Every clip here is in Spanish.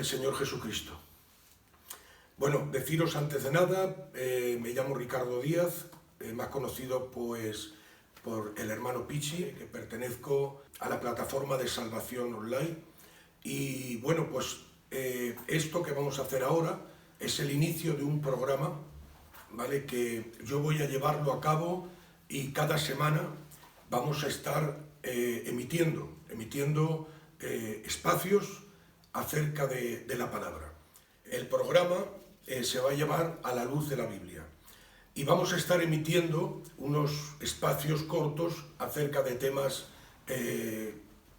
del Señor Jesucristo. Bueno, deciros antes de nada, me llamo Ricardo Díaz, más conocido pues por el hermano Pichi, que pertenezco a la plataforma de salvación online. Y bueno, pues esto que vamos a hacer ahora es el inicio de un programa, ¿vale?, que yo voy a llevarlo a cabo y cada semana vamos a estar emitiendo espacios acerca de la palabra. El programa se va a llevar a la luz de la Biblia y vamos a estar emitiendo unos espacios cortos acerca de temas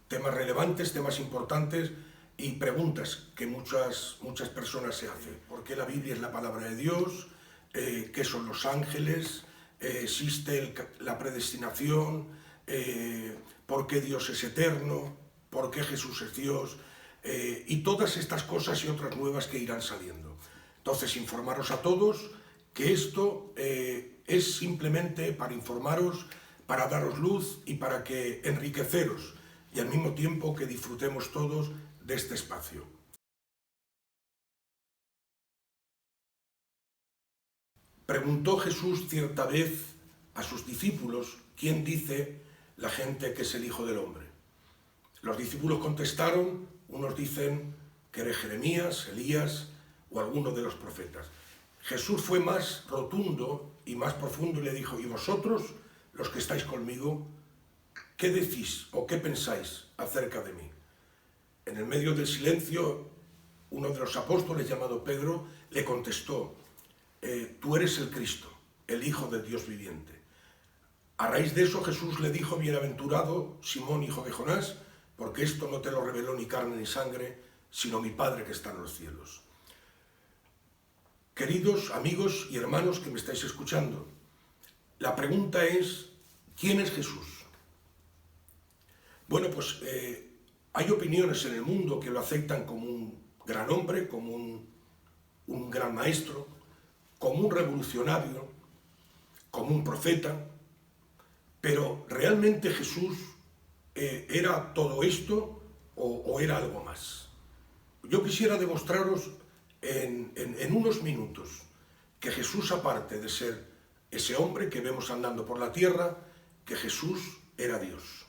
relevantes, temas importantes y preguntas que muchas personas se hacen. ¿Por qué la Biblia es la palabra de Dios? ¿Qué son los ángeles? ¿Existe la predestinación? ¿Por qué Dios es eterno? ¿Por qué Jesús es Dios? Y todas estas cosas y otras nuevas que irán saliendo. Entonces, informaros a todos que esto es simplemente para informaros, para daros luz y para que enriqueceros y al mismo tiempo que disfrutemos todos de este espacio. Preguntó Jesús cierta vez a sus discípulos: ¿quién dice la gente que es el Hijo del Hombre? Los discípulos contestaron: unos dicen que eres Jeremías, Elías o alguno de los profetas. Jesús fue más rotundo y más profundo y le dijo: ¿y vosotros, los que estáis conmigo, qué decís o qué pensáis acerca de mí? En el medio del silencio, uno de los apóstoles, llamado Pedro, le contestó: tú eres el Cristo, el Hijo del Dios viviente. A raíz de eso Jesús le dijo: bienaventurado Simón, hijo de Jonás, porque esto no te lo reveló ni carne ni sangre, sino mi Padre que está en los cielos. Queridos amigos y hermanos que me estáis escuchando, la pregunta es: ¿quién es Jesús? Bueno, pues hay opiniones en el mundo que lo aceptan como un gran hombre, como un gran maestro, como un revolucionario, como un profeta, pero ¿realmente Jesús era todo esto o era algo más? Yo quisiera demostraros en unos minutos que Jesús, aparte de ser ese hombre que vemos andando por la tierra, que Jesús era Dios.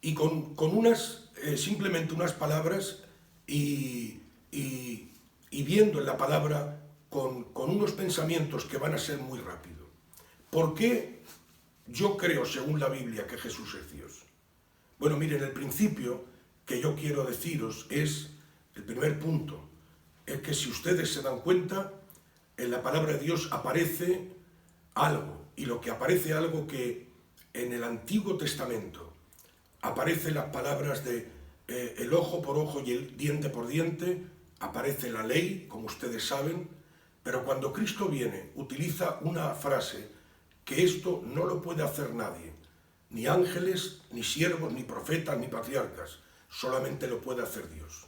Y con simplemente unas palabras y viendo en la palabra con unos pensamientos que van a ser muy rápido. ¿Por qué yo creo, según la Biblia, que Jesús es Dios? Bueno, miren, el principio que yo quiero deciros es, el primer punto, es que si ustedes se dan cuenta, en la palabra de Dios aparece algo, y lo que aparece algo que en el Antiguo Testamento aparecen las palabras de el ojo por ojo y el diente por diente, aparece la ley, como ustedes saben, pero cuando Cristo viene utiliza una frase que esto no lo puede hacer nadie, ni ángeles, ni siervos, ni profetas, ni patriarcas, solamente lo puede hacer Dios.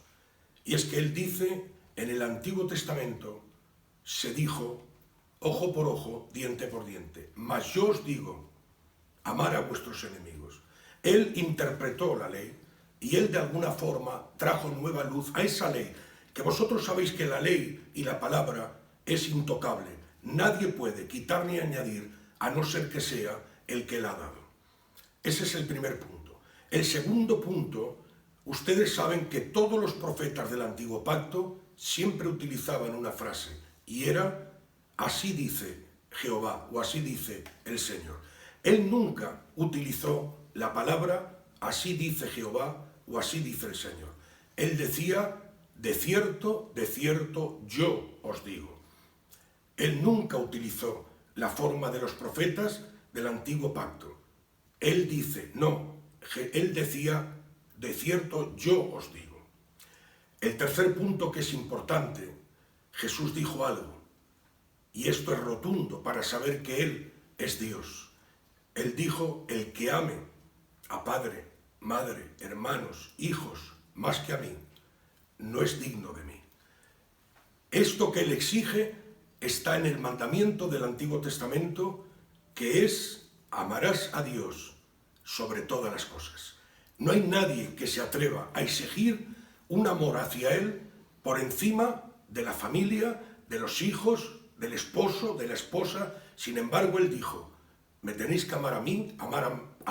Y es que Él dice, en el Antiguo Testamento se dijo ojo por ojo, diente por diente, mas yo os digo, amar a vuestros enemigos. Él interpretó la ley y Él de alguna forma trajo nueva luz a esa ley, que vosotros sabéis que la ley y la palabra es intocable. Nadie puede quitar ni añadir a no ser que sea el que la ha dado. Ese es el primer punto. El segundo punto, ustedes saben que todos los profetas del Antiguo Pacto siempre utilizaban una frase y era: así dice Jehová o así dice el Señor. Él nunca utilizó la palabra así dice Jehová o así dice el Señor. Él decía: de cierto, yo os digo. Él nunca utilizó la forma de los profetas del Antiguo Pacto. Él dice, no, él decía: de cierto, yo os digo. El tercer punto, que es importante, Jesús dijo algo, y esto es rotundo para saber que Él es Dios. Él dijo: el que ame a padre, madre, hermanos, hijos, más que a mí, no es digno de mí. Esto que Él exige está en el mandamiento del Antiguo Testamento, que es: amarás a Dios sobre todas las cosas. No hay nadie que se atreva a exigir un amor hacia Él por encima de la familia, de los hijos, del esposo, de la esposa. Sin embargo, Él dijo, me tenéis que amar a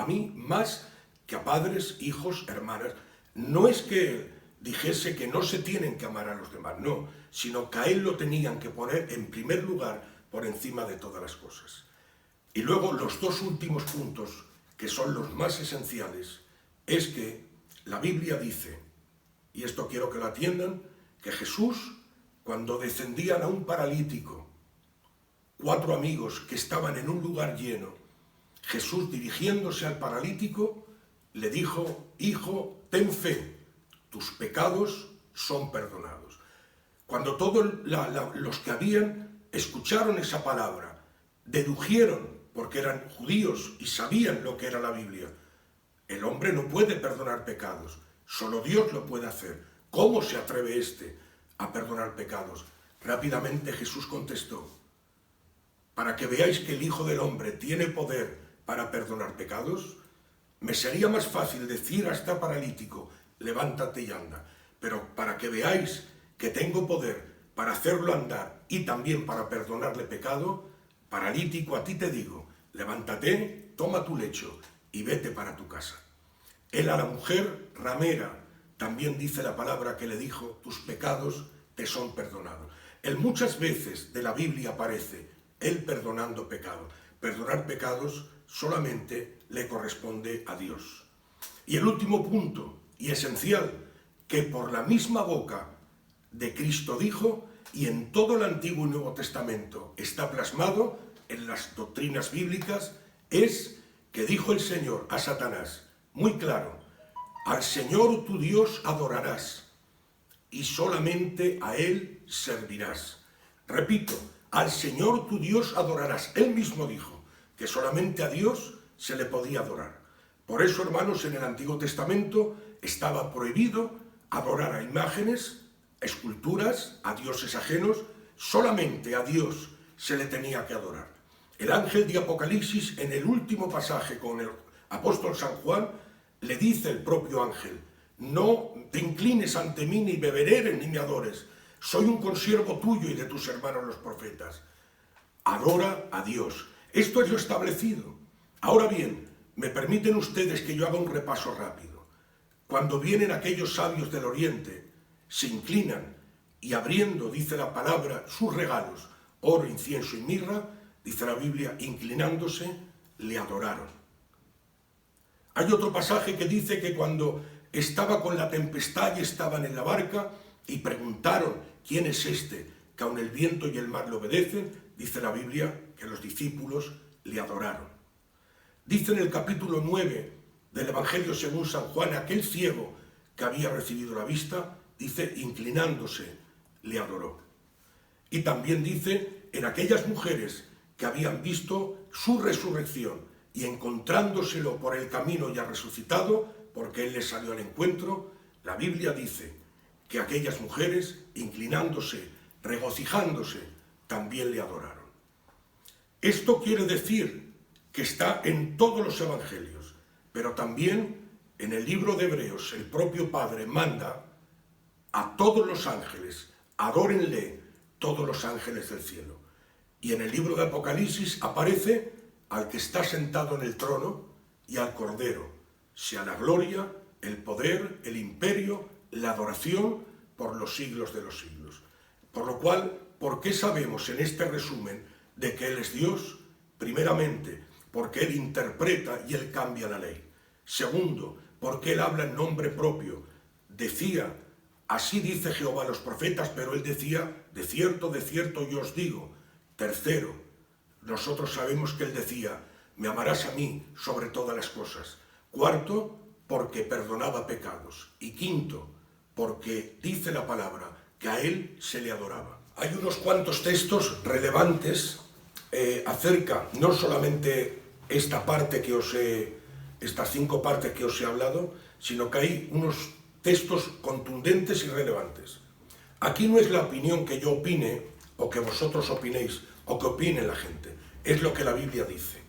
mí más que a padres, hijos, hermanas. No es que Él dijese que no se tienen que amar a los demás, no, sino que a Él lo tenían que poner en primer lugar por encima de todas las cosas. Y luego los dos últimos puntos, que son los más esenciales, es que la Biblia dice, y esto quiero que lo atiendan, que Jesús, cuando descendían a un paralítico, 4 amigos que estaban en un lugar lleno, Jesús, dirigiéndose al paralítico, le dijo, hijo, ten fe, tus pecados son perdonados. Cuando todos los que habían escucharon esa palabra, dedujeron, porque eran judíos y sabían lo que era la Biblia, el hombre no puede perdonar pecados, solo Dios lo puede hacer. ¿Cómo se atreve éste a perdonar pecados? Rápidamente Jesús contestó, para que veáis que el Hijo del Hombre tiene poder para perdonar pecados, me sería más fácil decir a este paralítico, levántate y anda, pero para que veáis que tengo poder para hacerlo andar y también para perdonarle pecado, paralítico, a ti te digo, levántate, toma tu lecho y vete para tu casa. Él a la mujer ramera también dice la palabra que le dijo, tus pecados te son perdonados. Él muchas veces de la Biblia aparece, él perdonando pecados. Perdonar pecados solamente le corresponde a Dios. Y el último punto, y esencial, que por la misma boca de Cristo dijo, y en todo el Antiguo y Nuevo Testamento está plasmado en las doctrinas bíblicas, es que dijo el Señor a Satanás, muy claro, al Señor tu Dios adorarás y solamente a Él servirás. Repito, al Señor tu Dios adorarás. Él mismo dijo que solamente a Dios se le podía adorar. Por eso, hermanos, en el Antiguo Testamento estaba prohibido adorar a imágenes, esculturas, a dioses ajenos, solamente a Dios se le tenía que adorar. El ángel de Apocalipsis, en el último pasaje con el apóstol San Juan, le dice el propio ángel, no te inclines ante mí, ni me veneres, ni me adores. Soy un consiervo tuyo y de tus hermanos los profetas. Adora a Dios. Esto es lo establecido. Ahora bien, me permiten ustedes que yo haga un repaso rápido. Cuando vienen aquellos sabios del Oriente, se inclinan y abriendo, dice la palabra, sus regalos, oro, incienso y mirra, dice la Biblia, inclinándose, le adoraron. Hay otro pasaje que dice que cuando estaba con la tempestad y estaban en la barca y preguntaron, ¿quién es este que aun el viento y el mar le obedecen? Dice la Biblia que los discípulos le adoraron. Dice en el capítulo 9 del Evangelio según San Juan, aquel ciego que había recibido la vista, dice, inclinándose, le adoró. Y también dice, en aquellas mujeres que habían visto su resurrección y encontrándoselo por el camino ya resucitado, porque él les salió al encuentro, la Biblia dice que aquellas mujeres, inclinándose, regocijándose, también le adoraron. Esto quiere decir que está en todos los evangelios, pero también en el libro de Hebreos el propio Padre manda a todos los ángeles, adórenle todos los ángeles del cielo. Y en el libro de Apocalipsis aparece al que está sentado en el trono y al Cordero, sea la gloria, el poder, el imperio, la adoración por los siglos de los siglos. Por lo cual, ¿por qué sabemos en este resumen de que Él es Dios? Primeramente, porque Él interpreta y Él cambia la ley. Segundo, porque Él habla en nombre propio. Decía, así dice Jehová a los profetas, pero Él decía, de cierto yo os digo. Tercero, nosotros sabemos que Él decía, me amarás a mí sobre todas las cosas. Cuarto, porque perdonaba pecados. Y quinto, porque dice la palabra que a Él se le adoraba. Hay unos cuantos textos relevantes acerca, no solamente esta parte que estas 5 partes que os he hablado, sino que hay unos textos contundentes y relevantes. Aquí no es la opinión que yo opine, o que vosotros opinéis, o que opine la gente. Es lo que la Biblia dice.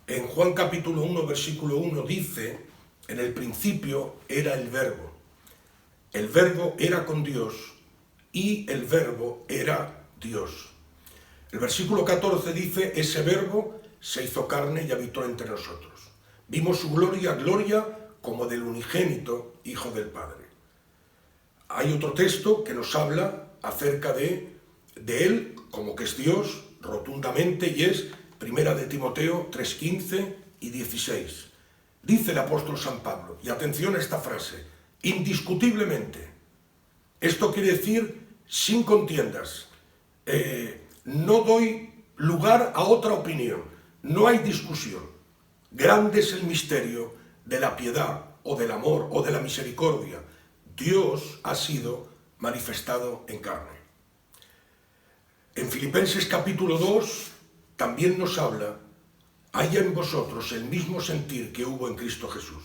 En Juan capítulo 1, versículo 1 dice, en el principio era el Verbo. el verbo era con Dios y el verbo era Dios. El versículo 14 dice, ese verbo se hizo carne y habitó entre nosotros. Vimos su gloria, gloria como del unigénito Hijo del Padre. Hay otro texto que nos habla acerca de él como que es Dios rotundamente y es Primera de Timoteo 3:15 y 16. Dice el apóstol San Pablo, y atención a esta frase, indiscutiblemente. Esto quiere decir sin contiendas. No doy lugar a otra opinión. No hay discusión. Grande es el misterio de la piedad o del amor o de la misericordia. Dios ha sido manifestado en carne. En Filipenses capítulo 2 también nos habla, haya en vosotros el mismo sentir que hubo en Cristo Jesús.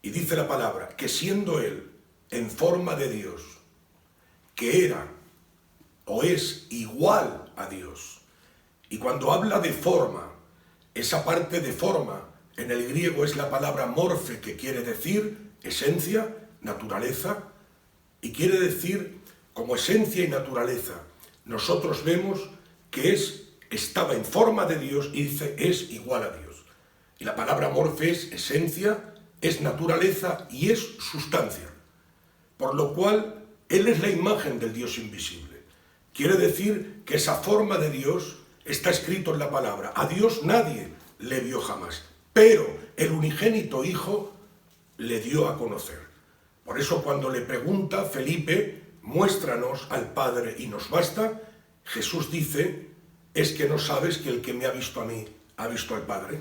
Y dice la palabra, que siendo Él en forma de Dios, que era o es igual a Dios. Y cuando habla de forma, esa parte de forma en el griego es la palabra morfe, que quiere decir esencia, naturaleza, y quiere decir como esencia y naturaleza. Nosotros vemos que estaba en forma de Dios y dice es igual a Dios. Y la palabra morfe es esencia, es naturaleza y es sustancia. Por lo cual, Él es la imagen del Dios invisible. Quiere decir que esa forma de Dios está escrito en la palabra. A Dios nadie le vio jamás, pero el unigénito Hijo le dio a conocer. Por eso cuando le pregunta Felipe, muéstranos al Padre y nos basta, Jesús dice, es que no sabes que el que me ha visto a mí ha visto al Padre.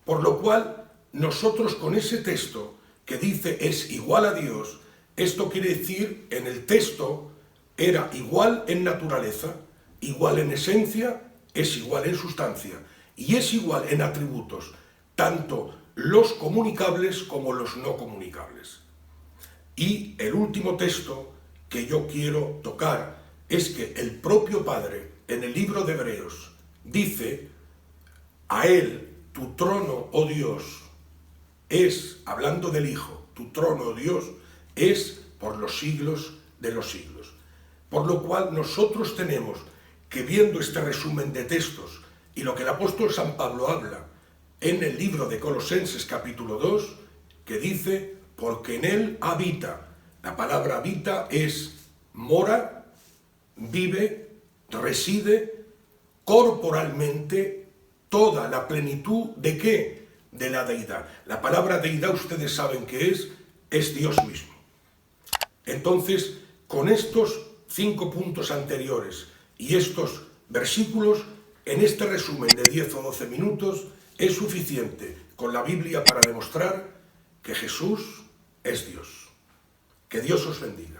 Por lo cual, nosotros con ese texto que dice es igual a Dios, esto quiere decir, en el texto, era igual en naturaleza, igual en esencia, es igual en sustancia, y es igual en atributos, tanto los comunicables como los no comunicables. Y el último texto que yo quiero tocar es que el propio Padre, en el libro de Hebreos, dice, a Él, tu trono, oh Dios, es, hablando del Hijo, tu trono, oh Dios, es por los siglos de los siglos. Por lo cual nosotros tenemos que, viendo este resumen de textos y lo que el apóstol San Pablo habla en el libro de Colosenses capítulo 2, que dice, porque en Él habita, la palabra habita es mora, vive, reside corporalmente toda la plenitud ¿de qué? De la deidad. La palabra deidad ustedes saben que es Dios mismo. Entonces, con estos 5 puntos anteriores y estos versículos, en este resumen de 10 o 12 minutos, es suficiente con la Biblia para demostrar que Jesús es Dios. Que Dios os bendiga.